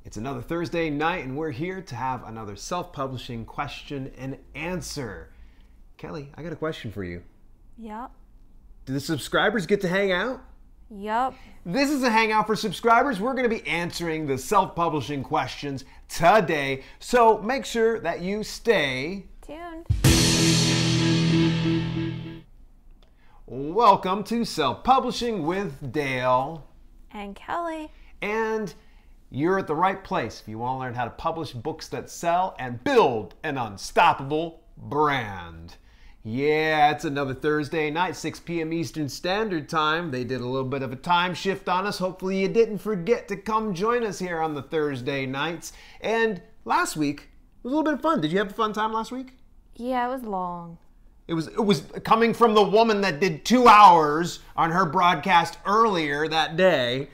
It's another Thursday night, and we're here to have another self-publishing question and answer. Kelly, I got a question for you. Yep. Do the subscribers get to hang out? Yep. This is a hangout for subscribers. We're going to be answering the self-publishing questions today, so make sure that you stay tuned. Welcome to Self-Publishing with Dale and Kelly. And you're at the right place if you want to learn how to publish books that sell and build an unstoppable brand. Yeah, it's another Thursday night, 6 p.m. Eastern Standard Time. They did a little bit of a time shift on us. Hopefully you didn't forget to come join us here on the Thursday nights. And last week was a little bit of fun. Did you have a fun time last week? Yeah, it was long. It was coming from the woman that did 2 hours on her broadcast earlier that day.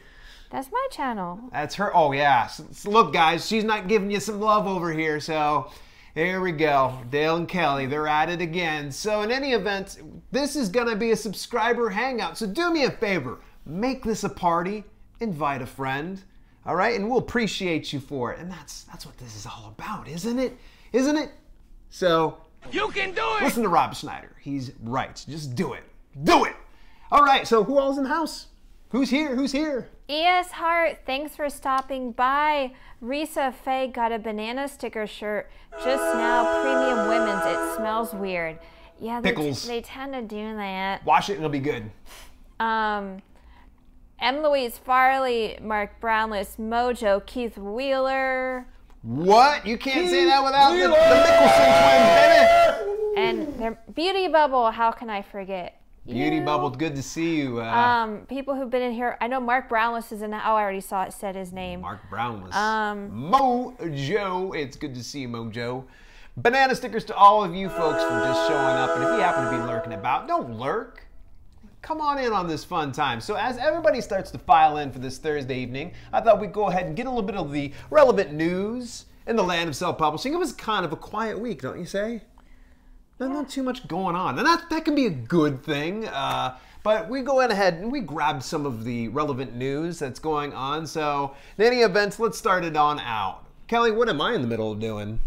That's my channel. That's her. Oh, yeah. So look, guys, she's not giving you some love over here. So here we go. Dale and Kelly, they're at it again. So in any event, this is going to be a subscriber hangout. So do me a favor. Make this a party. Invite a friend. All right? And we'll appreciate you for it. And that's what this is all about, isn't it? Isn't it? So you can do it! Listen to Rob Schneider. He's right. Just do it. Do it! All right. So who all's in the house? Who's here? Who's here? E.S. Hart, thanks for stopping by. Risa Faye got a banana sticker shirt just now. Premium women's. It smells weird. Yeah, Pickles. They tend to do that. Wash it and it'll be good. M. Louise Farley, Mark Brownless, Mojo, Keith Wheeler. What? You can't say that without the Mickelson twins, baby. And their Beauty Bubble. How can I forget? Beauty Bubble, good to see you. People who've been in here. I know Mark Brownless is in the. Oh, I already said his name. Mark Brownless. Mojo, it's good to see you, Mojo. Banana stickers to all of you folks for just showing up. And if you happen to be lurking about, don't lurk. Come on in on this fun time. So as everybody starts to file in for this Thursday evening, I thought we'd go ahead and get a little bit of the relevant news in the land of self-publishing. It was kind of a quiet week, don't you say? Not too much going on. And that can be a good thing. But we go ahead and we grab some of the relevant news that's going on. So in any event, let's start it on out. Kelly, what am I in the middle of doing?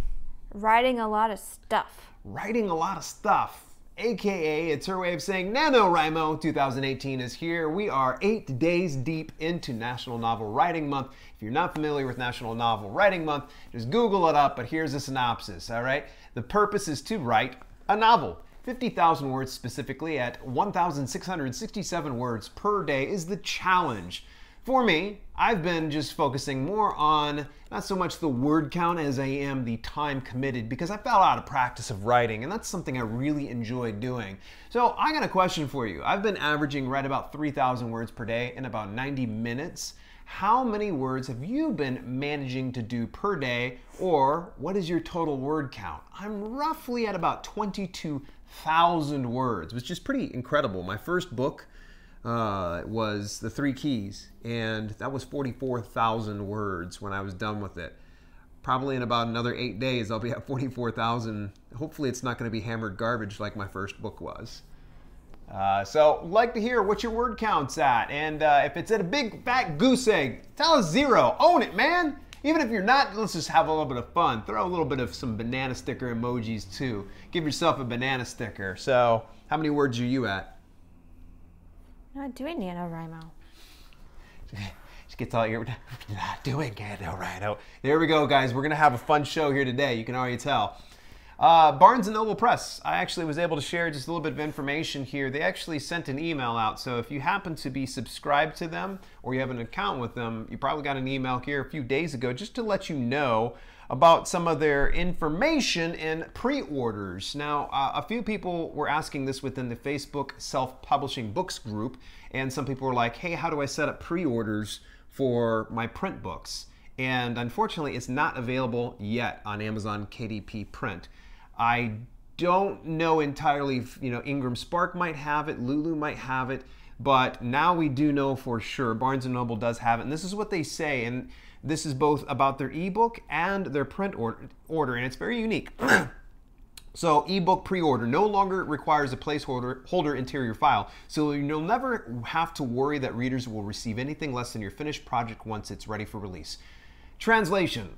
Writing a lot of stuff. Writing a lot of stuff. AKA, it's her way of saying NaNoWriMo 2018 is here. We are 8 days deep into National Novel Writing Month. If you're not familiar with National Novel Writing Month, just Google it up, but here's a synopsis, all right? The purpose is to write a novel. 50,000 words specifically at 1,667 words per day is the challenge. For me, I've been just focusing more on not so much the word count as I am the time committed, because I fell out of practice of writing, and that's something I really enjoy doing. So I got a question for you. I've been averaging right about 3,000 words per day in about 90 minutes. How many words have you been managing to do per day, or what is your total word count? I'm roughly at about 22,000 words, which is pretty incredible. My first book was The 3 Keys, and that was 44,000 words when I was done with it. Probably in about another 8 days, I'll be at 44,000. Hopefully it's not going to be hammered garbage like my first book was. So, like to hear what your word count's at, and if it's at a big fat goose egg, tell us 0. Own it, man! Even if you're not, let's just have a little bit of fun. Throw a little bit of some banana sticker emojis too. Give yourself a banana sticker. So, how many words are you at? Not doing NaNoWriMo. She gets all you're not doing NaNoWriMo. There we go, guys. We're gonna have a fun show here today. You can already tell. Barnes & Noble Press. I actually was able to share just a little bit of information here. They actually sent an email out, so if you happen to be subscribed to them or you have an account with them, you probably got an email here a few days ago just to let you know about some of their information and pre-orders. Now, a few people were asking this within the Facebook Self-Publishing Books group, and some people were like, hey, how do I set up pre-orders for my print books? And unfortunately, it's not available yet on Amazon KDP Print. I don't know entirely if, Ingram Spark might have it, Lulu might have it, but now we do know for sure. Barnes & Noble does have it, and this is what they say, and this is both about their ebook and their print order, and it's very unique. So ebook pre-order no longer requires a placeholder interior file, so you'll never have to worry that readers will receive anything less than your finished project once it's ready for release. Translation.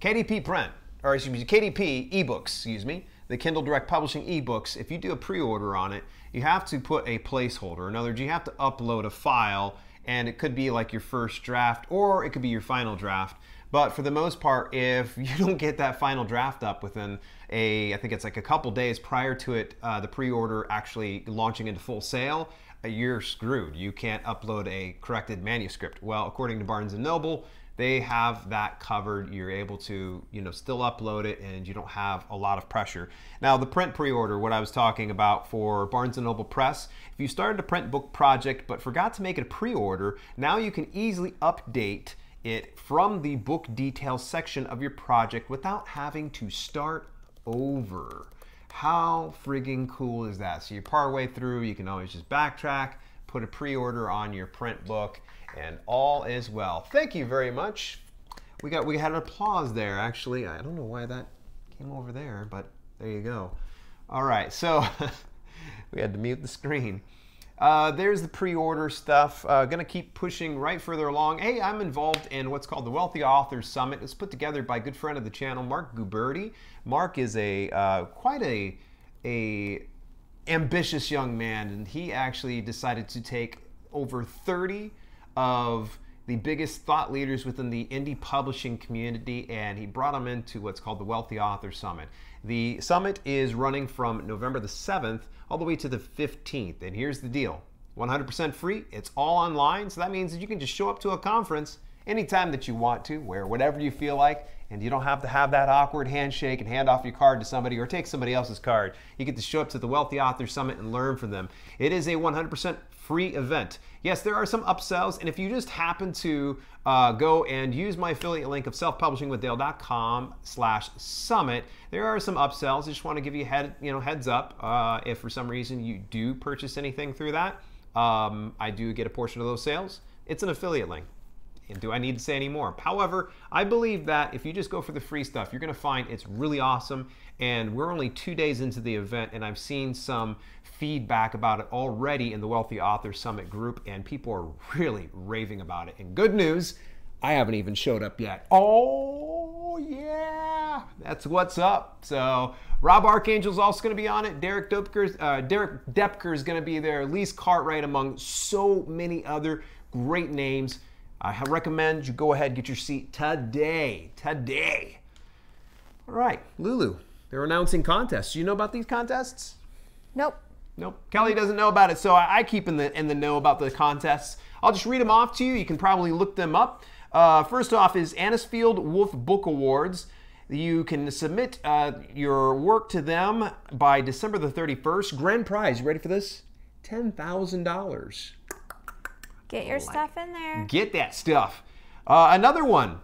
KDP print, or excuse me, KDP ebooks, excuse me, the Kindle Direct Publishing ebooks, if you do a pre-order on it, you have to put a placeholder. In other words, you have to upload a file, and it could be like your first draft, or it could be your final draft. But for the most part, if you don't get that final draft up within I think it's like a couple days prior to it, the pre-order actually launching into full sale, you're screwed. You can't upload a corrected manuscript. Well, according to Barnes & Noble, they have that covered. You're able to, still upload it, and you don't have a lot of pressure. Now, the print pre-order, what I was talking about for Barnes & Noble Press, if you started a print book project but forgot to make it a pre-order, now you can easily update it from the book details section of your project without having to start over. How friggin' cool is that? So you're partway through, you can always just backtrack, put a pre-order on your print book, and all is well. Thank you very much. We had an applause there, actually. I don't know why that came over there, but there you go. All right, so we had to mute the screen. There's the pre-order stuff. Gonna keep pushing right further along. Hey, I'm involved in what's called the Wealthy Authors Summit. It's put together by a good friend of the channel, Mark Guberti. Mark is quite a ambitious young man, and he actually decided to take over 30 of the biggest thought leaders within the indie publishing community, and he brought them into what's called the Wealthy Authors Summit. The summit is running from November the 7th all the way to the 15th, and here's the deal. 100% free, it's all online, so that means that you can just show up to a conference anytime that you want to, wear whatever you feel like, and you don't have to have that awkward handshake and hand off your card to somebody or take somebody else's card. You get to show up to the Wealthy Authors Summit and learn from them. It is a 100% free event. Yes, there are some upsells, and if you just happen to go and use my affiliate link of selfpublishingwithdale.com/summit, there are some upsells. I just want to give you heads up. If for some reason you do purchase anything through that, I do get a portion of those sales. It's an affiliate link. And do I need to say any more? However, I believe that if you just go for the free stuff, you're going to find it's really awesome. And we're only 2 days into the event, and I've seen some feedback about it already in the Wealthy Authors Summit group, and people are really raving about it. And good news, I haven't even showed up yet. Oh, yeah, that's what's up. So Rob Archangel's also going to be on it. Derek Depker is going to be there. Lise Cartwright, among so many other great names. I recommend you go ahead and get your seat today. All right, Lulu, they're announcing contests. Do you know about these contests? Nope. Nope. Kelly doesn't know about it, so I keep in the know about the contests. I'll just read them off to you. You can probably look them up. First off is Anisfield Wolf Book Awards. You can submit your work to them by December the 31st. Grand prize, you ready for this? $10,000. Get your stuff in there. Get that stuff. Another one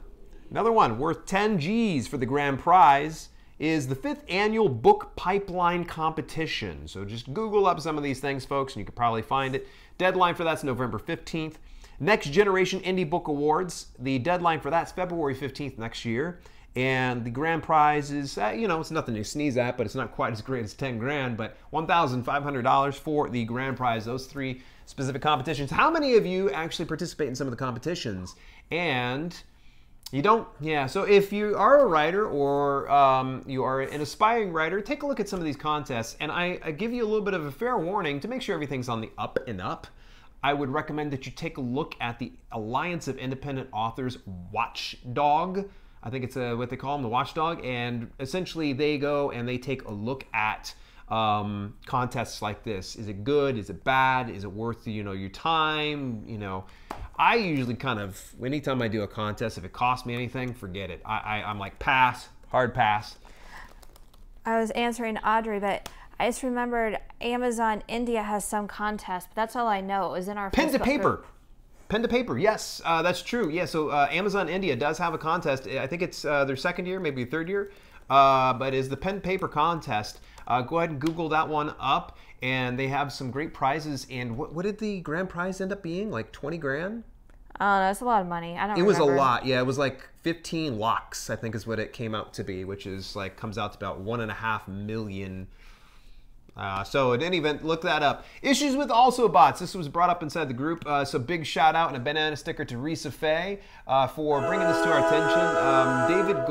worth 10 G's for the grand prize is the 5th annual book pipeline competition. So just Google up some of these things, folks, and you can probably find it. Deadline for that's November 15th. Next Generation Indie Book Awards. The deadline for that's February 15th next year. And the grand prize is, it's nothing to sneeze at, but it's not quite as great as 10 grand, but $1,500 for the grand prize, those 3 specific competitions. How many of you actually participate in some of the competitions? And you don't? Yeah, so if you are a writer or you are an aspiring writer, take a look at some of these contests. And I give you a little bit of a fair warning to make sure everything's on the up and up. I would recommend that you take a look at the Alliance of Independent Authors Watchdog. I think it's what they call them, the watchdog, and essentially they go and they take a look at contests like this. Is it good? Is it bad? Is it worth your time? I usually anytime I do a contest, if it costs me anything, forget it. I'm like pass, hard pass. I was answering Audrey, but I just remembered Amazon India has some contest, but that's all I know. It was in our pen to Facebook paper. group. Pen to paper, yes, that's true. Yeah, so Amazon India does have a contest. I think it's their 2nd year, maybe 3rd year, but it's the pen to paper contest. Go ahead and Google that one up, and they have some great prizes. And what did the grand prize end up being? Like 20 grand? I don't know. It's a lot of money. I don't remember. It was a lot. Yeah, it was like 15 lakhs, I think is what it came out to be, which is comes out to about $1.5 million So in any event, look that up. Issues with also bots. This was brought up inside the group. So big shout out and a banana sticker to Risa Faye for bringing this to our attention. David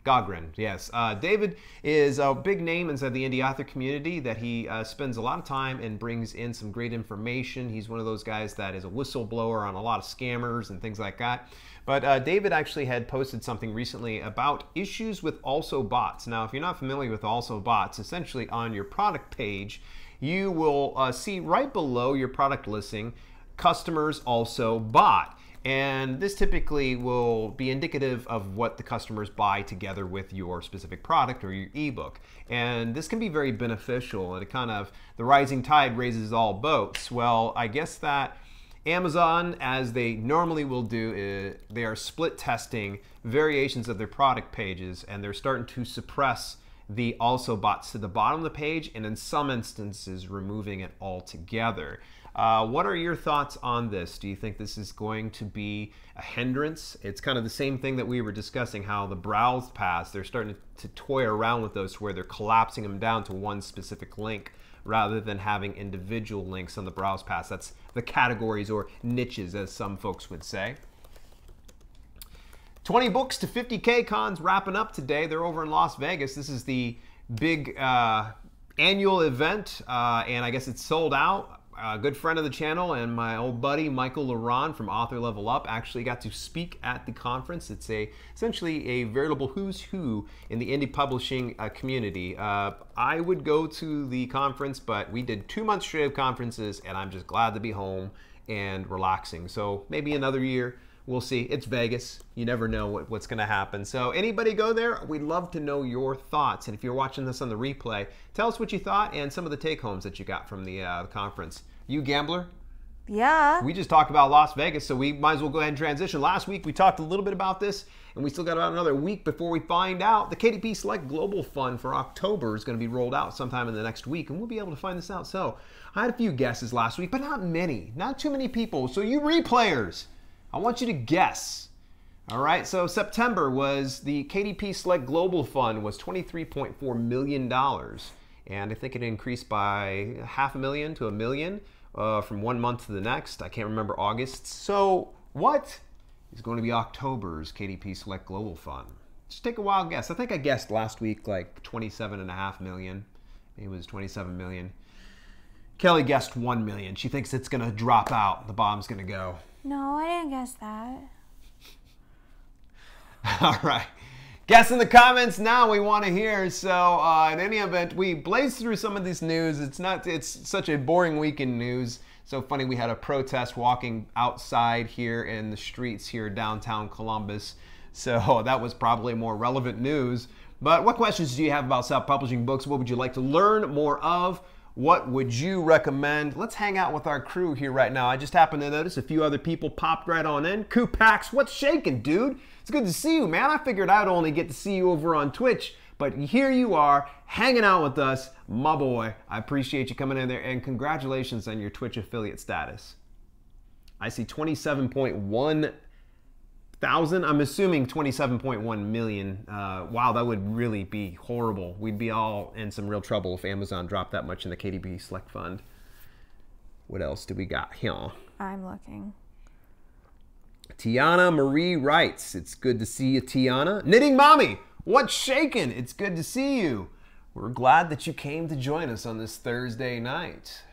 Gogren, yes. David is a big name inside the indie author community that he spends a lot of time and brings in some great information. He's one of those guys that is a whistleblower on a lot of scammers and things like that. But David actually had posted something recently about issues with also bots. Now, if you're not familiar with also bots, essentially on your product page, you will see right below your product listing, customers also bought. And this typically will be indicative of what the customers buy together with your specific product or your ebook. And this can be very beneficial, and it kind of, the rising tide raises all boats. Well, I guess that Amazon, as they normally will do, they are split testing variations of their product pages, and they're starting to suppress the also bots to the bottom of the page, and in some instances removing it altogether. What are your thoughts on this? Do you think this is going to be a hindrance? It's kind of the same thing that we were discussing, how the browse paths, they're starting to toy around with those where they're collapsing them down to one specific link rather than having individual links on the browse paths. That's the categories or niches, as some folks would say. 20 books to 50K cons wrapping up today. They're over in Las Vegas. This is the big annual event, and I guess it's sold out. A good friend of the channel and my old buddy Michael Laron from Author Level Up actually got to speak at the conference. It's essentially a veritable who's who in the indie publishing community. I would go to the conference, but we did 2 months straight of conferences, and I'm just glad to be home and relaxing. So maybe another year. We'll see. It's Vegas. You never know what's going to happen. So anybody go there? We'd love to know your thoughts. And if you're watching this on the replay, tell us what you thought and some of the take-homes that you got from the conference. You gambler? Yeah. We just talked about Las Vegas, so we might as well go ahead and transition. Last week we talked a little bit about this, and we still got about another week before we find out. The KDP Select Global Fund for October is going to be rolled out sometime in the next week, and we'll be able to find this out. So I had a few guesses last week, but not many. Not too many people. So you replayers, I want you to guess. All right, so September was the KDP Select Global Fund was $23.4 million. And I think it increased by $500,000 to $1 million from 1 month to the next. I can't remember August. So what is going to be October's KDP Select Global Fund? Just take a wild guess. I think I guessed last week like $27.5 million. Maybe it was $27 million. Kelly guessed $1 million. She thinks it's going to drop out. The bomb's going to go. No, I didn't guess that. All right. Guess in the comments now, we want to hear. So in any event, we blazed through some of this news. It's such a boring week in news. So funny, we had a protest walking outside here in the streets here downtown Columbus. So that was probably more relevant news. But what questions do you have about self-publishing books? What would you like to learn more of? What would you recommend? Let's hang out with our crew here right now. I just happened to notice a few other people popped right on in. Kupax, what's shaking, dude? It's good to see you, man. I figured I'd only get to see you over on Twitch, but here you are, hanging out with us, my boy. I appreciate you coming in there, and congratulations on your Twitch affiliate status. I see 27.1 thousand. I'm assuming 27.1 million. Wow, that would really be horrible. We'd be all in some real trouble if Amazon dropped that much in the KDP Select Fund. What else do we got here? I'm looking. Tiana Marie writes, it's good to see you, Tiana. Knitting Mommy, what's shaking? It's good to see you. We're glad that you came to join us on this Thursday night.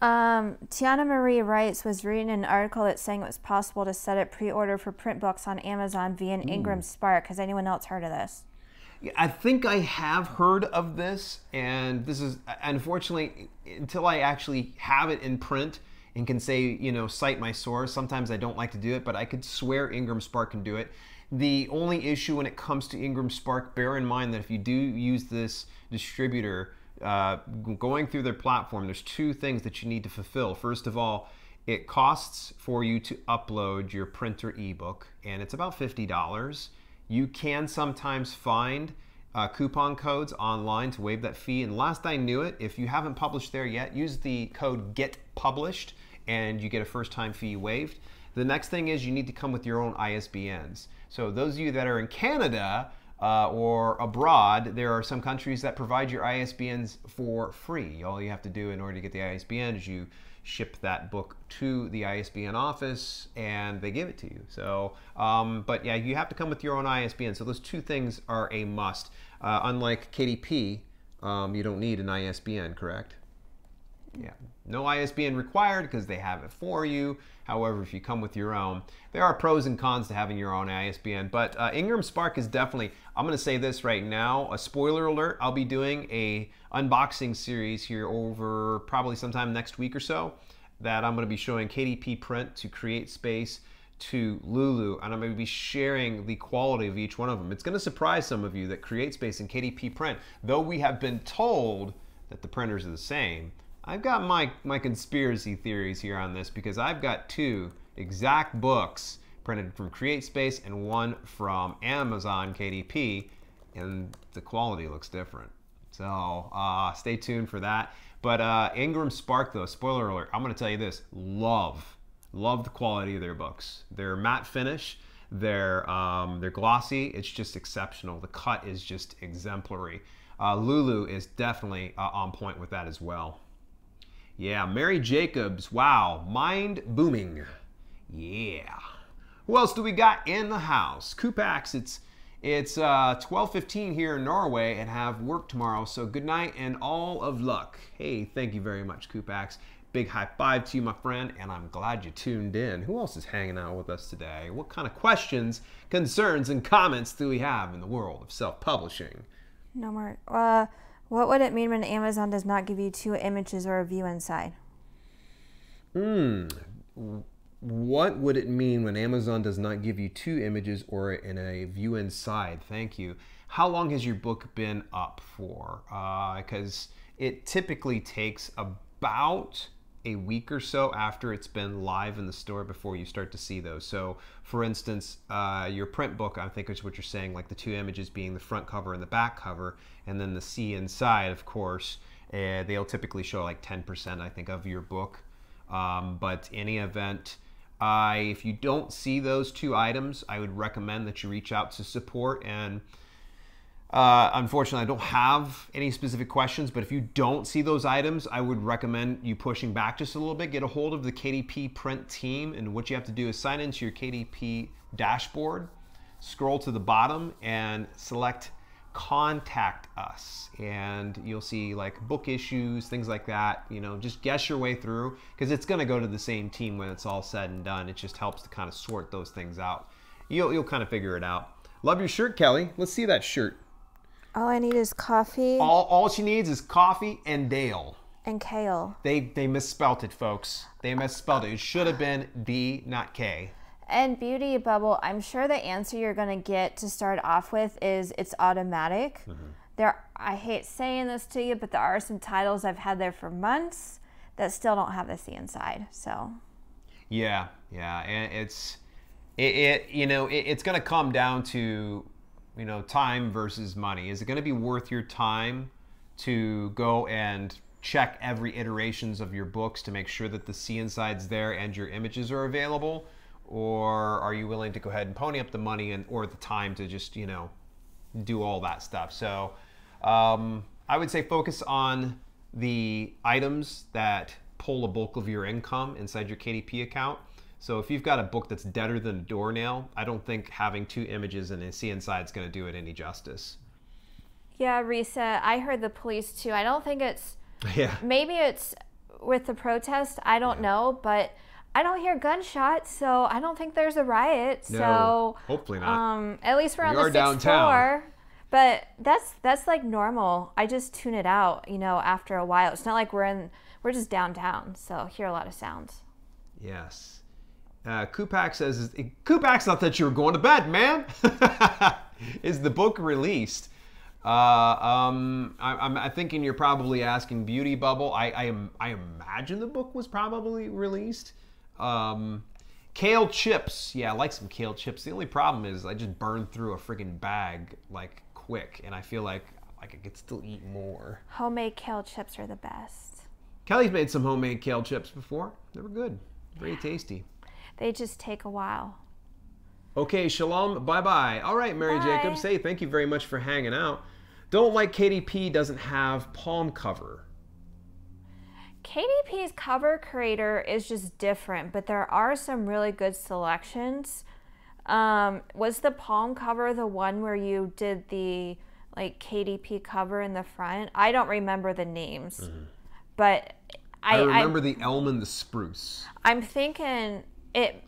Tiana Marie writes, was reading an article that's saying it was possible to set up pre-order for print books on Amazon via an Ingram Spark. Has anyone else heard of this? Yeah, I think I have heard of this, and this is, unfortunately, until I actually have it in print and can say, you know, cite my source, sometimes I don't like to do it, but I could swear Ingram Spark can do it. The only issue when it comes to Ingram Spark, bear in mind that if you do use this distributor, going through their platform, there's two things that you need to fulfill. First of all, it costs for you to upload your print or ebook, and it's about $50. You can sometimes find coupon codes online to waive that fee, and last I knew it, if you haven't published there yet, use the code GETPUBLISHED and you get a first-time fee waived. The next thing is you need to come with your own ISBNs. So those of you that are in Canada, or abroad, there are some countries that provide your ISBNs for free. All you have to do in order to get the ISBN is you ship that book to the ISBN office and they give it to you. So, but yeah, you have to come with your own ISBN. So those two things are a must. Unlike KDP, you don't need an ISBN, correct? Yeah, no ISBN required because they have it for you. However, if you come with your own, there are pros and cons to having your own ISBN. But Ingram Spark is definitely, I'm going to say this right now, a spoiler alert, I'll be doing a unboxing series here over probably sometime next week or so that I'm going to be showing KDP print to Create Space to Lulu, and I'm going to be sharing the quality of each one of them. It's going to surprise some of you that Create Space and KDP print, though we have been told that the printers are the same, I've got my conspiracy theories here on this because I've got two exact books printed from Create Space and one from Amazon KDP, and the quality looks different. So stay tuned for that. But Ingram Spark, though, spoiler alert, I'm going to tell you this, love the quality of their books. They're matte finish, they're glossy, it's just exceptional. The cut is just exemplary. Lulu is definitely on point with that as well. Yeah, Mary Jacobs, wow, mind booming. Yeah. Who else do we got in the house? Kupax, it's 12:15 here in Norway and have work tomorrow, so good night and all of luck. Hey, thank you very much, Kupax. Big high five to you, my friend, and I'm glad you tuned in. Who else is hanging out with us today? What kind of questions, concerns, and comments do we have in the world of self-publishing? No more. What would it mean when Amazon does not give you 2 images or a view inside? What would it mean when Amazon does not give you 2 images or in a view inside? Thank you. How long has your book been up for? Because it typically takes about a week or so after it's been live in the store before you start to see those. So for instance, your print book, I think is what you're saying, like the 2 images being the front cover and the back cover, and then the see inside, of course, they'll typically show like 10%, I think, of your book. But in any event, if you don't see those 2 items, I would recommend that you reach out to support. And unfortunately, I don't have any specific questions, but if you don't see those items, I would recommend you pushing back just a little bit. Get a hold of the KDP print team, and what you have to do is sign into your KDP dashboard, scroll to the bottom, and select Contact Us, and you'll see like book issues, things like that. You know, just guess your way through, because it's going to go to the same team when it's all said and done. It just helps to kind of sort those things out. You'll kind of figure it out. Love your shirt, Kelly. Let's see that shirt. All I need is coffee. All she needs is coffee and Dale. And kale. They misspelt it, folks. They misspelled it. It should have been D, not K. And Beauty Bubble, I'm sure the answer you're going to get to start off with is it's automatic. I hate saying this to you, but there are some titles I've had there for months that still don't have the C inside. So. Yeah, and it's going to come down to, time versus money. Is it going to be worth your time to go and check every iterations of your books to make sure that the C inside's there and your images are available? Or are you willing to go ahead and pony up the money or the time to just, do all that stuff? So I would say focus on the items that pull a bulk of your income inside your KDP account. So if you've got a book that's deader than a doornail, I don't think having 2 images and a C inside is going to do it any justice. Yeah, Risa, I heard the police too. I don't think it's, maybe it's with the protest, I don't know, but I don't hear gunshots, so I don't think there's a riot. No, so hopefully not. At least we're on the 6th floor. But that's like normal. I just tune it out, after a while. It's not like we're just downtown, so hear a lot of sounds. Yes. Kupak says, Kupak thought that you were going to bed, man. Is the book released? I'm thinking you're probably asking Beauty Bubble. I imagine the book was probably released. Kale chips. Yeah, I like some kale chips. The only problem is I just burned through a friggin' bag like quick, and I feel like I could still eat more. Homemade kale chips are the best. Kelly's made some homemade kale chips before. They were good. Very tasty. They just take a while. Okay, shalom, bye-bye. All right, Mary Bye. Jacobs, hey, thank you very much for hanging out. Don't like KDP doesn't have palm cover. KDP's cover creator is just different, but there are some really good selections. Was the palm cover the one where you did the like KDP cover in the front? I don't remember the names, but I remember the elm and the spruce. I'm thinking it.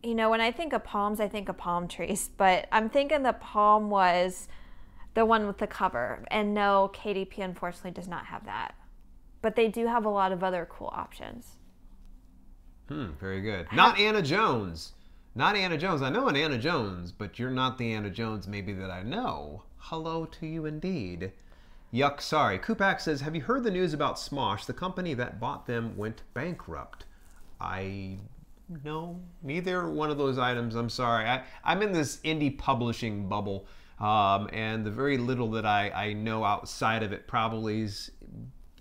You know, when I think of palms, I think of palm trees, but I'm thinking the palm was the one with the cover. And no, KDP unfortunately does not have that. But they do have a lot of other cool options. Very good. Not Anna Jones. Not Anna Jones. I know an Anna Jones, but you're not the Anna Jones maybe that I know. Hello to you indeed. Yuck, sorry. Kupak says, have you heard the news about Smosh? The company that bought them went bankrupt. No, neither one of those items. I'm sorry. I'm in this indie publishing bubble, and the very little that I know outside of it probably is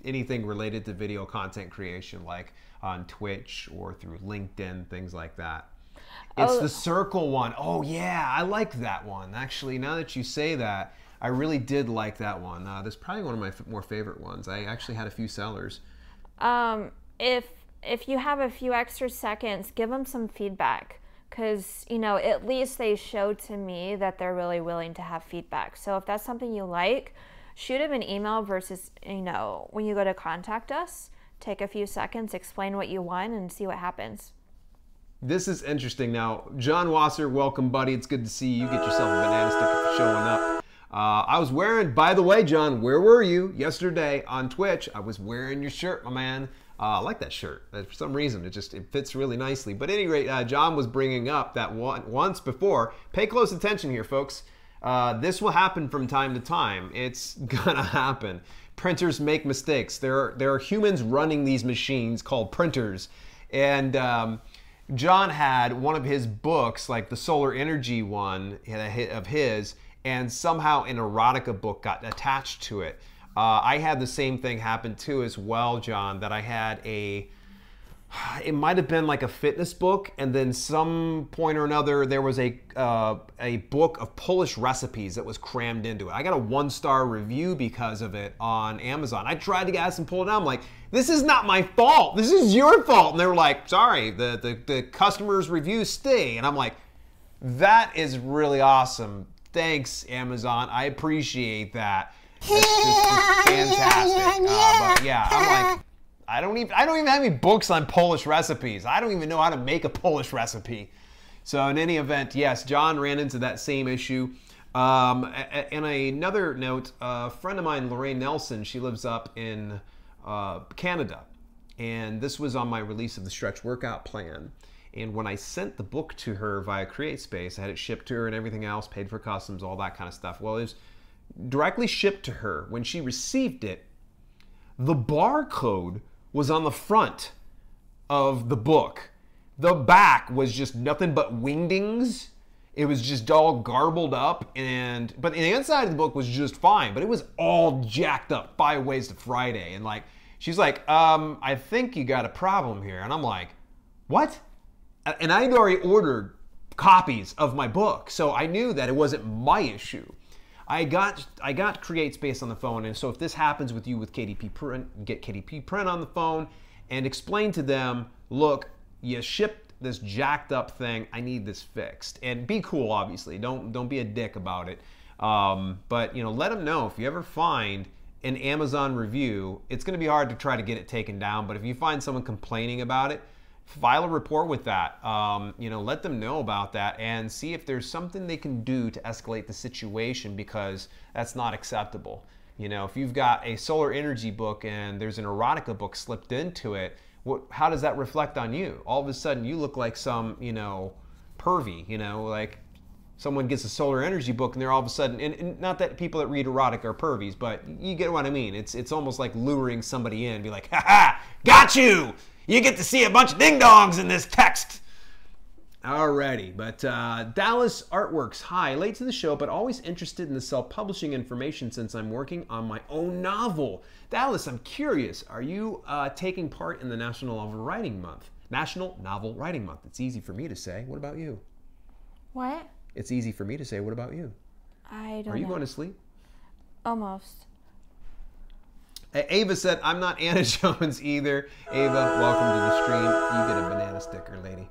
anything related to video content creation, like on Twitch or through LinkedIn, things like that. It's the circle one. Oh yeah, I like that one. Actually, now that you say that, I really did like that one. That's probably one of my more favorite ones. I actually had a few sellers. If you have a few extra seconds, give them some feedback, because, you know, at least they show to me that they're really willing to have feedback. So if that's something you like, shoot them an email versus, you know, when you go to contact us, take a few seconds, explain what you want, and see what happens. This is interesting. Now, John Wasser, welcome, buddy. It's good to see you. Get yourself a banana sticker for showing up. I was wearing, by the way, John, where were you yesterday on Twitch? I was wearing your shirt, my man. I like that shirt. For some reason, it fits really nicely. But at any rate, John was bringing up that once before. Pay close attention here, folks. This will happen from time to time. It's gonna happen. Printers make mistakes. There are humans running these machines called printers. And John had one of his books, like the solar energy one of his, and somehow an erotica book got attached to it. I had the same thing happen too as well, John, that I had it might have been like a fitness book, and then some point or another there was a book of Polish recipes that was crammed into it. I got a 1-star review because of it on Amazon. I tried to ask them to pull it down. I'm like, this is not my fault. This is your fault. And they were like, sorry, the customer's reviews stay. And I'm like, that is really awesome. Thanks, Amazon. I appreciate that. That's just fantastic. But yeah, I'm like, I don't even have any books on Polish recipes. I don't even know how to make a Polish recipe. So in any event, yes, John ran into that same issue. And another note, a friend of mine, Lorraine Nelson, she lives up in Canada. And this was on my release of the Stretch Workout Plan. And when I sent the book to her via CreateSpace, I had it shipped to her and everything else, paid for customs, all that kind of stuff. Well, it was directly shipped to her. When she received it, the barcode was on the front of the book. The back was just nothing but wingdings. It was just all garbled up, but the inside of the book was just fine, but it was all jacked up 5 ways to Friday. And like, she's like, I think you got a problem here. And I'm like, what? And I had already ordered copies of my book, so I knew that it wasn't my issue. I got CreateSpace on the phone, and so if this happens with you with KDP Print, get KDP Print on the phone and explain to them, look, you shipped this jacked up thing, I need this fixed. And be cool, obviously. Don't be a dick about it. But you know, let them know if you ever find an Amazon review, it's going to be hard to try to get it taken down, but if you find someone complaining about it, file a report with that. You know, let them know about that and see if there's something they can do to escalate the situation, because that's not acceptable. You know, if you've got a solar energy book and there's an erotica book slipped into it, how does that reflect on you? All of a sudden you look like some, you know, pervy, you know, like someone gets a solar energy book and they're all of a sudden, and not that people that read erotica are pervies, but you get what I mean. It's almost like luring somebody in, be like, ha ha, got you! You get to see a bunch of ding-dongs in this text. Alrighty, but Dallas Artworks, hi, late to the show, but always interested in the self-publishing information since I'm working on my own novel. Dallas, I'm curious, are you taking part in the National Novel Writing Month? National Novel Writing Month. It's easy for me to say. What about you? What? It's easy for me to say. What about you? I don't know. Are you going to sleep? Almost. Ava said, I'm not Anna Jones either. Ava, welcome to the stream. You get a banana sticker, lady.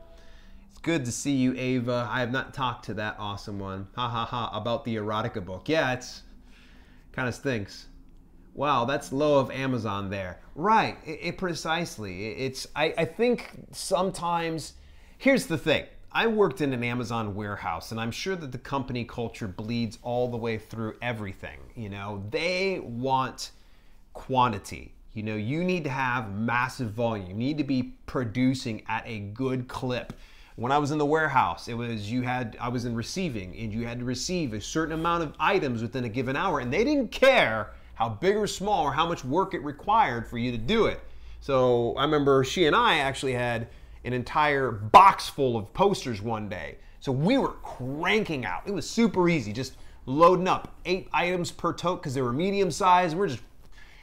It's good to see you, Ava. I have not talked to that awesome one. Ha ha ha, about the erotica book. Yeah, it's kind of stinks. Wow, that's low of Amazon there. Right, it precisely. I think sometimes, here's the thing. I worked in an Amazon warehouse, and I'm sure that the company culture bleeds all the way through everything. You know, they want quantity. You know, you need to have massive volume. You need to be producing at a good clip. When I was in the warehouse, I was in receiving, and you had to receive a certain amount of items within a given hour, and they didn't care how big or small or how much work it required for you to do it. So I remember she and I actually had an entire box full of posters one day. So we were cranking out. It was super easy, just loading up 8 items per tote because they were medium size.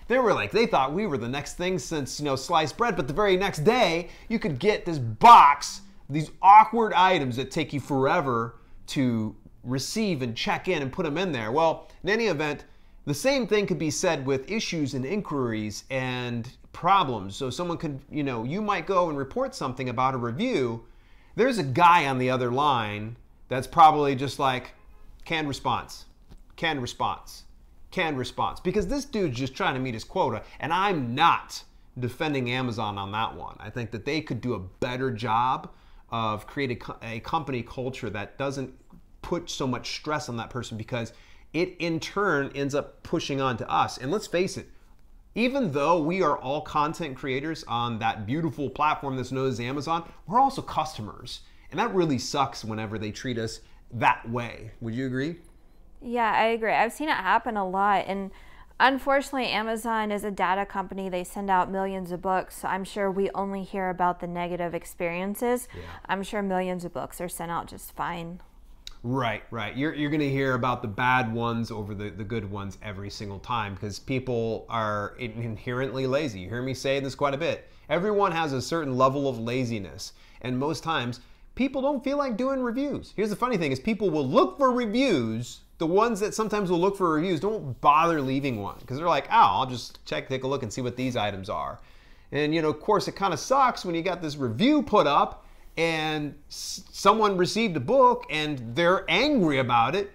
They thought we were the next thing since, you know, sliced bread. But the very next day, you could get this box, these awkward items that take you forever to receive and check in and put them in there. Well, in any event, the same thing could be said with issues and inquiries and problems. So someone could, you know, you might go and report something about a review. There's a guy on the other line that's probably just like, canned response, canned response, canned response. Because this dude's just trying to meet his quota. And I'm not defending Amazon on that one. I think that they could do a better job of creating a company culture that doesn't put so much stress on that person, because it in turn ends up pushing on to us. And let's face it, even though we are all content creators on that beautiful platform that's known as Amazon, we're also customers. And that really sucks whenever they treat us that way. Would you agree? Yeah, I agree. I've seen it happen a lot. And unfortunately, Amazon is a data company. They send out millions of books. So I'm sure we only hear about the negative experiences. Yeah. I'm sure millions of books are sent out just fine. Right. You're going to hear about the bad ones over the good ones every single time, because people are inherently lazy. You hear me say this quite a bit. Everyone has a certain level of laziness, and most times people don't feel like doing reviews. Here's the funny thing is people will look for reviews. The ones that sometimes will look for reviews don't bother leaving one, because they're like, oh, I'll just take a look and see what these items are. And, you know, of course, it kind of sucks when you got this review put up and someone received a book and they're angry about it,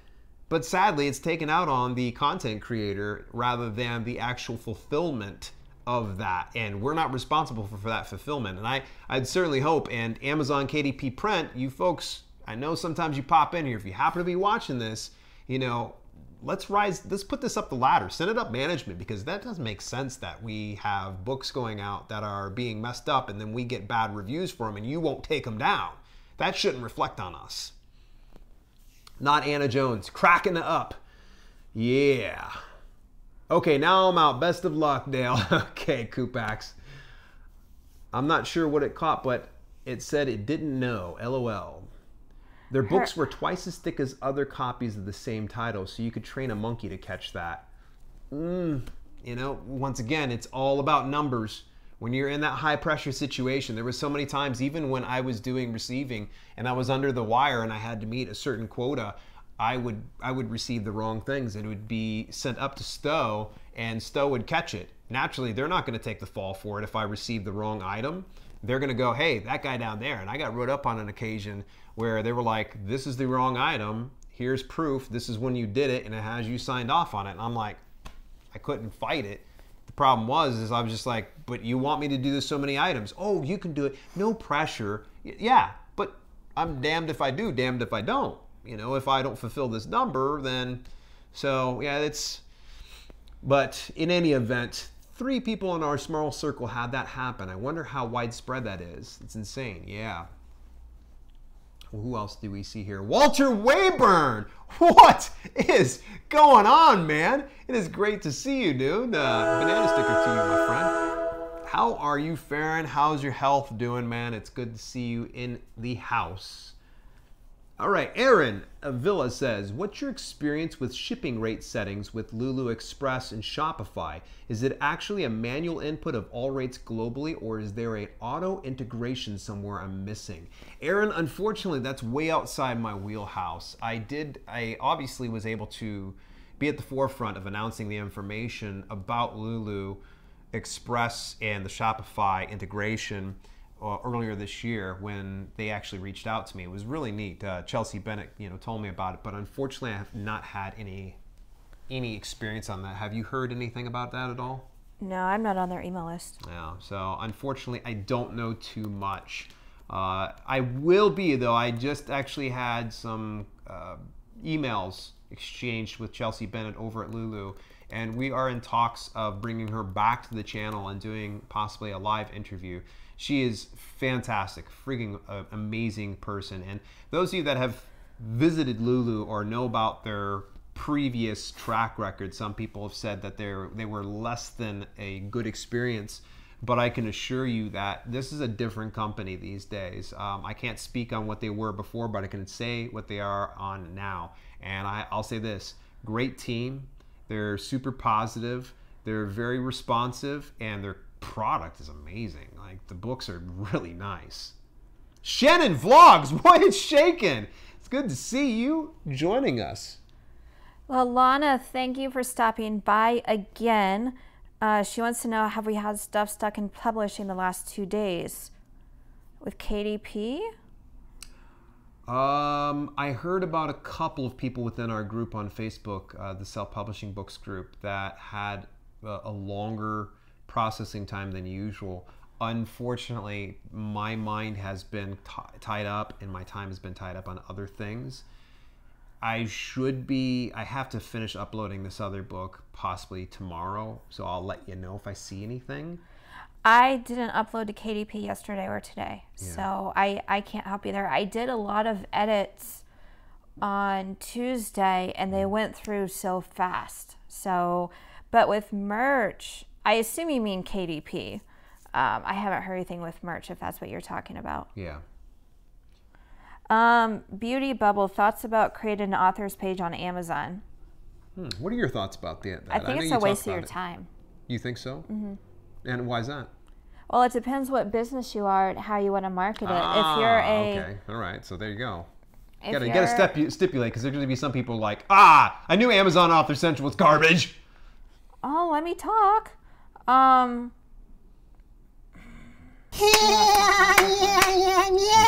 but sadly it's taken out on the content creator rather than the actual fulfillment of that. And we're not responsible for that fulfillment. And I'd certainly hope, and Amazon KDP Print, you folks, I know sometimes you pop in here. If you happen to be watching this, you know, let's put this up the ladder, send it up management, because that doesn't make sense that we have books going out that are being messed up and then we get bad reviews for them and you won't take them down. That shouldn't reflect on us. Not Anna Jones, cracking it up. Yeah. Okay, now I'm out. Best of luck, Dale. Okay, Koopax. I'm not sure what it caught, but it said it didn't know. LOL. Their books were twice as thick as other copies of the same title, so you could train a monkey to catch that. You know, once again, it's all about numbers. When you're in that high pressure situation, there was so many times, even when I was doing receiving and I was under the wire and I had to meet a certain quota, I would receive the wrong things. It would be sent up to Stowe, and Stowe would catch it. Naturally, they're not going to take the fall for it if I receive the wrong item. They're going to go, hey, that guy down there. And I got wrote up on an occasion where they were like, this is the wrong item. Here's proof. This is when you did it, and it has you signed off on it. And I'm like, I couldn't fight it. The problem was I was just like, but you want me to do this so many items. Oh, you can do it. No pressure. Yeah, but I'm damned if I do, damned if I don't. You know, if I don't fulfill this number, then, so yeah, but in any event, 3 people in our small circle had that happen. I wonder how widespread that is. It's insane, yeah. Well, who else do we see here? Walter Wayburn! What is going on, man? It is great to see you, dude. Banana sticker to you, my friend. How are you faring? How's your health doing, man? It's good to see you in the house. All right, Aaron Villa says, what's your experience with shipping rate settings with Lulu Express and Shopify? Is it actually a manual input of all rates globally, or is there an auto integration somewhere I'm missing? Aaron, unfortunately, that's way outside my wheelhouse. I obviously was able to be at the forefront of announcing the information about Lulu Express and the Shopify integration earlier this year when they actually reached out to me. It was really neat. Chelsea Bennett, told me about it, but unfortunately, I have not had any experience on that. Have you heard anything about that at all? No, I'm not on their email list. Yeah. So unfortunately, I don't know too much. I will be though. I just actually had some emails exchanged with Chelsea Bennett over at Lulu, and we are in talks of bringing her back to the channel and doing possibly a live interview. She is fantastic, freaking amazing person. And those of you that have visited Lulu or know about their previous track record, some people have said that they were less than a good experience. But I can assure you that this is a different company these days. I can't speak on what they were before, but I can say what they are on now. And I'll say this, great team. They're super positive. They're very responsive, and their product is amazing. Like, the books are really nice. Shannon Vlogs, what is shaking? It's good to see you joining us. Well, Lana, thank you for stopping by again. She wants to know, have we had stuff stuck in publishing the last 2 days with KDP? I heard about a couple of people within our group on Facebook, the Self-Publishing Books group, that had a longer processing time than usual. Unfortunately, my mind has been tied up and my time has been tied up on other things. I have to finish uploading this other book possibly tomorrow, so I'll let you know if I see anything. I didn't upload to KDP yesterday or today, Yeah. so I can't help you there. I did a lot of edits on Tuesday, and they went through so fast. So, but with merch, I assume you mean KDP. I haven't heard anything with merch, if that's what you're talking about. Yeah. Beauty Bubble, thoughts about creating an author's page on Amazon? What are your thoughts about that? I think it's a waste of your time. You think so? Mm-hmm. And why is that? Well, it depends what business you are and how you want to market it. If you're okay, all right, so there you go. You gotta stipulate, because there's going to be some people like, I knew Amazon Author Central was garbage. Oh, let me talk. You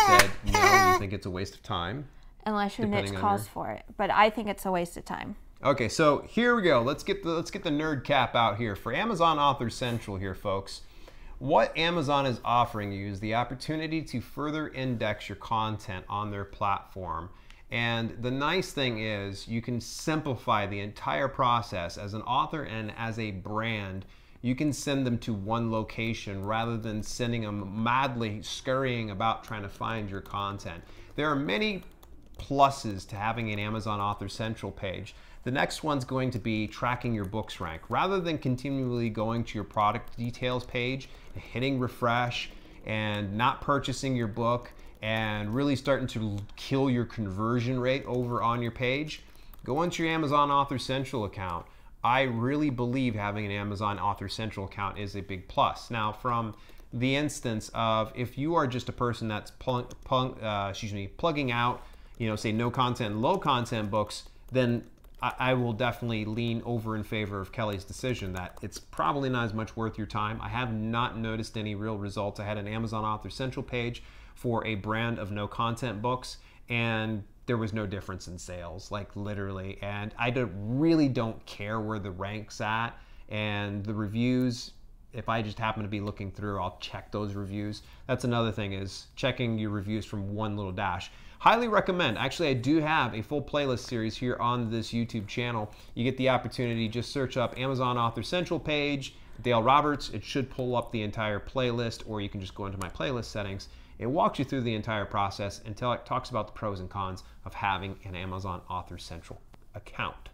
said no, you think it's a waste of time. Unless your niche calls for it. But I think it's a waste of time. Okay, so here we go. Let's get the nerd cap out here. For Amazon Author Central here, folks, what Amazon is offering you is the opportunity to further index your content on their platform. And the nice thing is you can simplify the entire process. As an author and as a brand, you can send them to one location rather than sending them madly scurrying about trying to find your content. There are many pluses to having an Amazon Author Central page. The next one's going to be tracking your books rank. Rather than continually going to your product details page, hitting refresh, and not purchasing your book, and really starting to kill your conversion rate over on your page, go into your Amazon Author Central account. I really believe having an Amazon Author Central account is a big plus. Now, from the instance of if you are just a person that's plugging out, say no content, low content books, then I will definitely lean over in favor of Kelly's decision that it's probably not as much worth your time. I have not noticed any real results. I had an Amazon Author Central page for a brand of no content books, and there was no difference in sales, like literally. And I really don't care where the rank's at, and the reviews, if I just happen to be looking through, I'll check those reviews. That's another thing, is checking your reviews from one little dash. Highly recommend. Actually, I do have a full playlist series here on this YouTube channel. You get the opportunity, just search up Amazon Author Central page, Dale Roberts. It should pull up the entire playlist, or you can just go into my playlist settings. It walks you through the entire process until it talks about the pros and cons of having an Amazon Author Central account.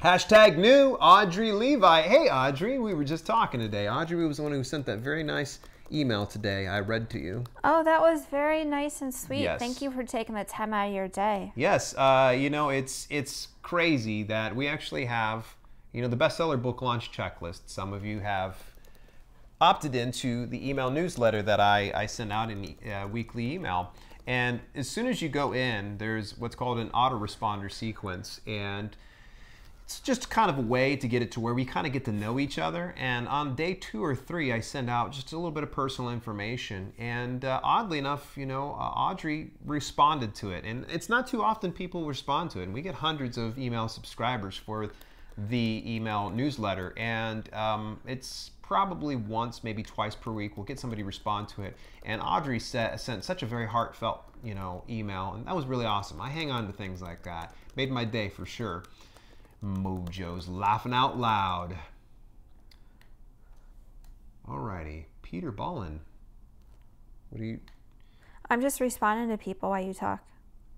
Hashtag new, Audrey Levi. Hey, Audrey, we were just talking today. Audrey was the one who sent that very nice email today I read to you. Oh, that was very nice and sweet. Yes. Thank you for taking the time out of your day. Yes, you know, it's crazy that we actually have, you know, the bestseller book launch checklist. Some of you have opted into the email newsletter that I send out in weekly email. And as soon as you go in, there's what's called an autoresponder sequence. And it's just kind of a way to get it to where we kind of get to know each other. And on day 2 or 3, I send out just a little bit of personal information. And oddly enough, you know, Audrey responded to it. And it's not too often people respond to it. And we get hundreds of email subscribers for the email newsletter. And it's probably once, maybe twice per week, we'll get somebody to respond to it. And Audrey sent such a very heartfelt, you know, email. And that was really awesome. I hang on to things like that. Made my day for sure. Mojo's laughing out loud. Alrighty, Peter Ballin. What do you? I'm just responding to people while you talk.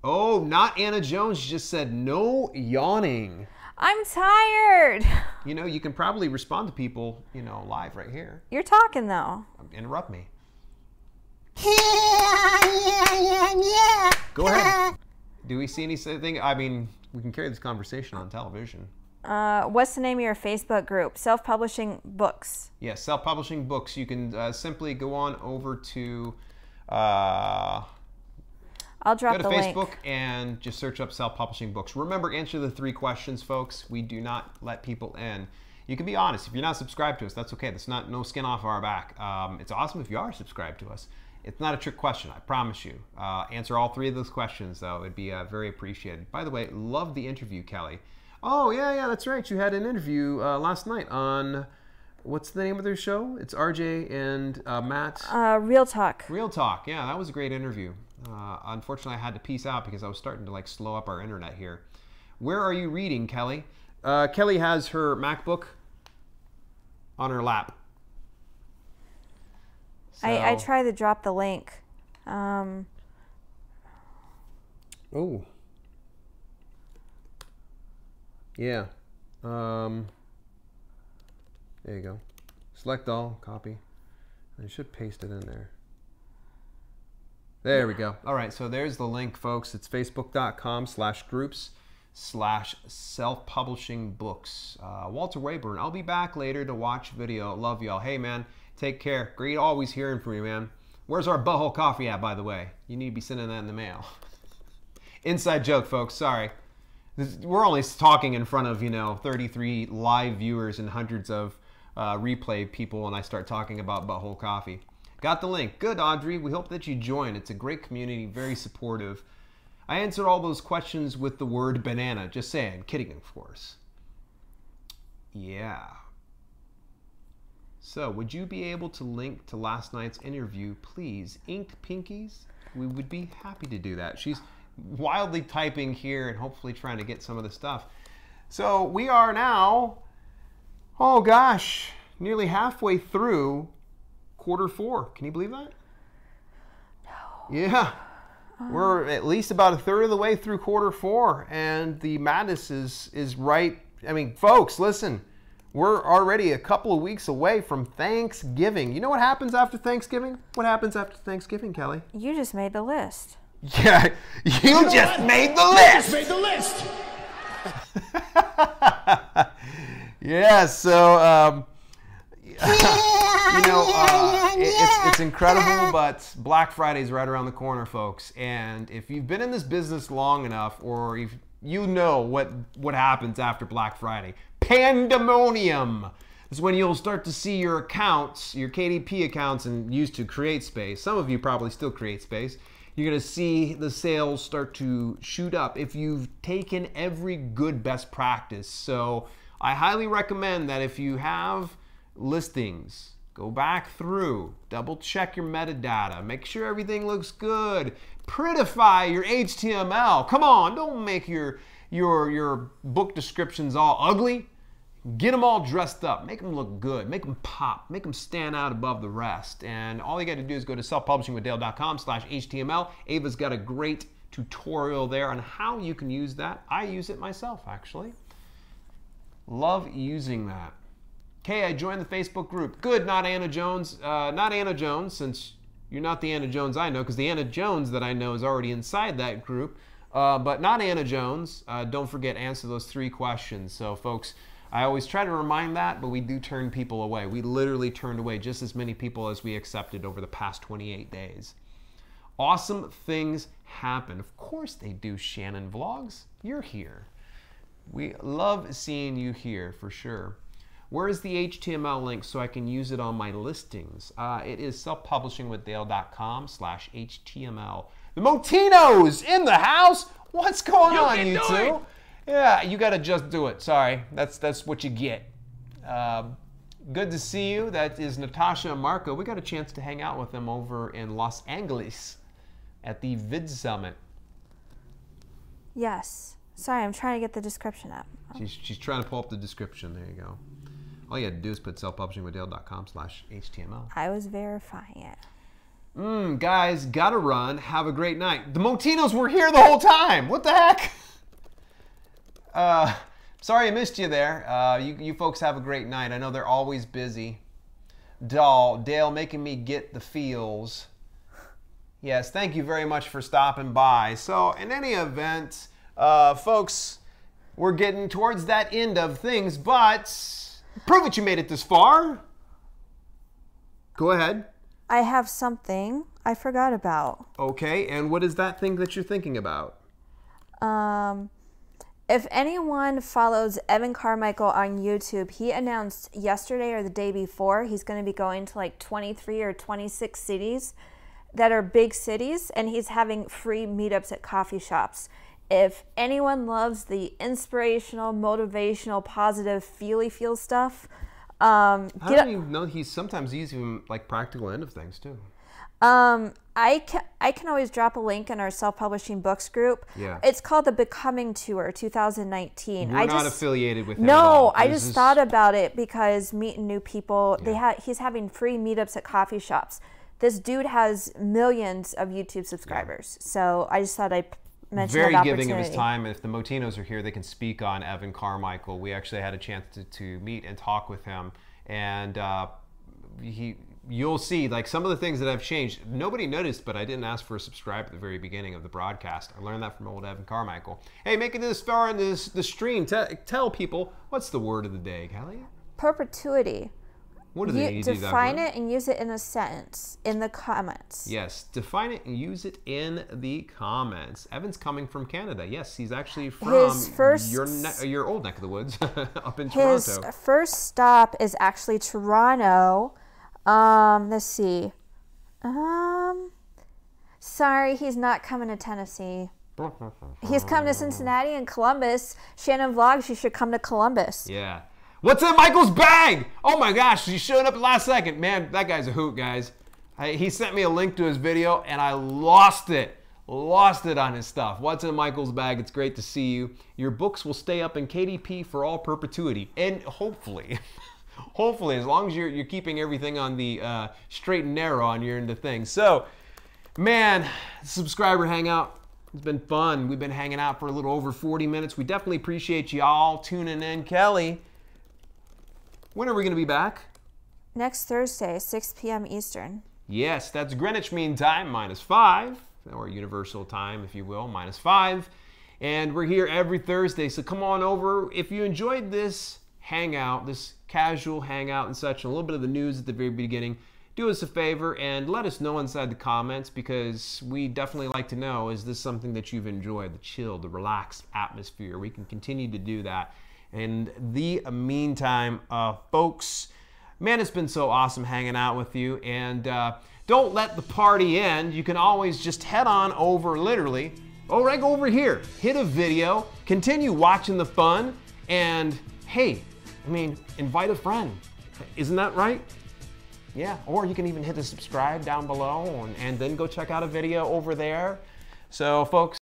Oh, not Anna Jones. She just said no yawning. I'm tired. You know, you can probably respond to people, you know, live right here. You're talking though. Interrupt me. Yeah. Go ahead. Do we see anything? I mean, we can carry this conversation on television. What's the name of your Facebook group? Self-publishing books. Yes, self-publishing books. You can simply go on over to I'll drop go to the Facebook link. and just search up self-publishing books. Remember, answer the 3 questions, folks. We do not let people in. You can be honest. If you're not subscribed to us, that's okay. That's no skin off our back. It's awesome if you are subscribed to us. It's not a trick question, I promise you. Answer all 3 of those questions, though. It'd be very appreciated. By the way, love the interview, Kelly. Oh, yeah, that's right. You had an interview last night on, what's the name of their show? It's RJ and Matt. Real Talk. Real Talk. Yeah, that was a great interview. Unfortunately, I had to peace out because I was starting to like slow up our internet here. Where are you reading, Kelly? Kelly has her MacBook on her lap. So, I tried to drop the link. Oh. Yeah. There you go. Select all, copy. I should paste it in there. There we go. All right, so there's the link, folks. It's facebook.com/groups/self-publishing books. Walter Wayburn. I'll be back later to watch video. Love y'all. Hey, man, take care. Great always hearing from you, man. Where's our butthole coffee at, by the way? You need to be sending that in the mail. Inside joke, folks. Sorry. We're only talking in front of, 33 live viewers and hundreds of replay people, and I start talking about butthole coffee. Got the link. Good, Audrey. We hope that you join. It's a great community, very supportive. I answered all those questions with the word banana. Just saying. Kidding, of course. Yeah. So, would you be able to link to last night's interview, please? Inked Pinkies? We would be happy to do that. She's wildly typing here and hopefully trying to get some of the stuff. So, we are now, oh gosh, nearly halfway through Q4. Can you believe that? No. Yeah. We're at least about a third of the way through Q4, and the madness is right. I mean, folks, listen. We're already a couple of weeks away from Thanksgiving. You know what happens after Thanksgiving? What happens after Thanksgiving, Kelly? You just made the list. Yeah, you just made the list. Made the list. Yeah, so it's incredible, but Black Friday is right around the corner, folks. And if you've been in this business long enough, or if you know what happens after Black Friday, pandemonium is when you'll start to see your accounts, your KDP accounts, and used to create space. Some of you probably still create space. You're going to see the sales start to shoot up if you've taken every good best practice. So I highly recommend that if you have listings, go back through, double check your metadata, make sure everything looks good, prettify your HTML. Come on, don't make your book descriptions all ugly. Get them all dressed up, make them look good, make them pop, make them stand out above the rest. And all you got to do is go to selfpublishingwithdale.com/HTML. Ava's got a great tutorial there on how you can use that. I use it myself, actually. Love using that. Okay, I joined the Facebook group. Good, not Anna Jones. Not Anna Jones, since you're not the Anna Jones I know, because the Anna Jones that I know is already inside that group. But not Anna Jones. Don't forget, answer those 3 questions. So, folks, I always try to remind that, but we do turn people away. We literally turned away just as many people as we accepted over the past 28 days. Awesome things happen. Of course they do, Shannon Vlogs. You're here. We love seeing you here, for sure. Where is the HTML link so I can use it on my listings? It is selfpublishingwithdale.com/HTML. The Motinos in the house. What's going on, you two? Yeah, you gotta just do it. Sorry, that's what you get. Good to see you. That is Natasha and Marco. We got a chance to hang out with them over in Los Angeles at the Vid Summit. Yes. Sorry, I'm trying to get the description up. She's trying to pull up the description. There you go. All you had to do is put selfpublishingwithdale.com/HTML. I was verifying it. Guys, gotta run. Have a great night. The Motinos were here the whole time. What the heck? Sorry I missed you there. You folks have a great night. I know they're always busy. Dale making me get the feels. Yes, thank you very much for stopping by. So, in any event, folks, we're getting towards that end of things, but prove it you made it this far. Go ahead. I have something I forgot about. Okay, and what is that thing that you're thinking about? If anyone follows Evan Carmichael on YouTube, he announced yesterday or the day before he's going to be going to like 23 or 26 cities that are big cities, and he's having free meetups at coffee shops. If anyone loves the inspirational, motivational, positive, feel stuff, I don't even know. Sometimes he's even like practical end of things too. I can always drop a link in our self-publishing books group. Yeah. It's called the Becoming Tour 2019. We're not affiliated with him No, at all. I just thought about it because meeting new people, he's having free meetups at coffee shops. This dude has millions of YouTube subscribers. So I just thought I'd mention that opportunity. Very giving of his time. If the Motinos are here, they can speak on Evan Carmichael. We actually had a chance to meet and talk with him. And you'll see, like, some of the things that have changed. Nobody noticed, but I didn't ask for a subscribe at the very beginning of the broadcast. I learned that from old Evan Carmichael. Hey, making this far in the stream, tell people, what's the word of the day, Kelly? Perpetuity. What do they need to do that define it and use it in a sentence in the comments. Yes, define it and use it in the comments. Evan's coming from Canada. Yes, he's actually from your old neck of the woods up in Toronto. His first stop is actually Toronto. Let's see. Sorry, he's not coming to Tennessee. He's coming to Cincinnati and Columbus. Shannon Vlogs, you should come to Columbus. Yeah. What's in Michael's bag? Oh my gosh, he showed up at the last second. Man, that guy's a hoot, guys. He sent me a link to his video and I lost it. Lost it on his stuff. What's in Michael's bag? It's great to see you. Your books will stay up in KDP for all perpetuity. And hopefully, hopefully, as long as you're keeping everything on the straight and narrow and you're into things. So, man, subscriber hangout. It's been fun. We've been hanging out for a little over 40 minutes. We definitely appreciate y'all tuning in. Kelly, when are we going to be back? Next Thursday, 6 p.m. Eastern. Yes, that's Greenwich Mean Time, -5, or Universal Time, if you will, -5. And we're here every Thursday, so come on over. If you enjoyed this hangout, this casual hangout and such, and a little bit of the news at the very beginning, do us a favor and let us know inside the comments, because we definitely like to know, is this something that you've enjoyed, the chill, the relaxed atmosphere? We can continue to do that. In the meantime, folks, man, it's been so awesome hanging out with you. And don't let the party end. You can always just head on over, literally, right over here. Hit a video, continue watching the fun, and hey, I mean, invite a friend. Isn't that right? Yeah, or you can even hit the subscribe down below and then go check out a video over there. So, folks,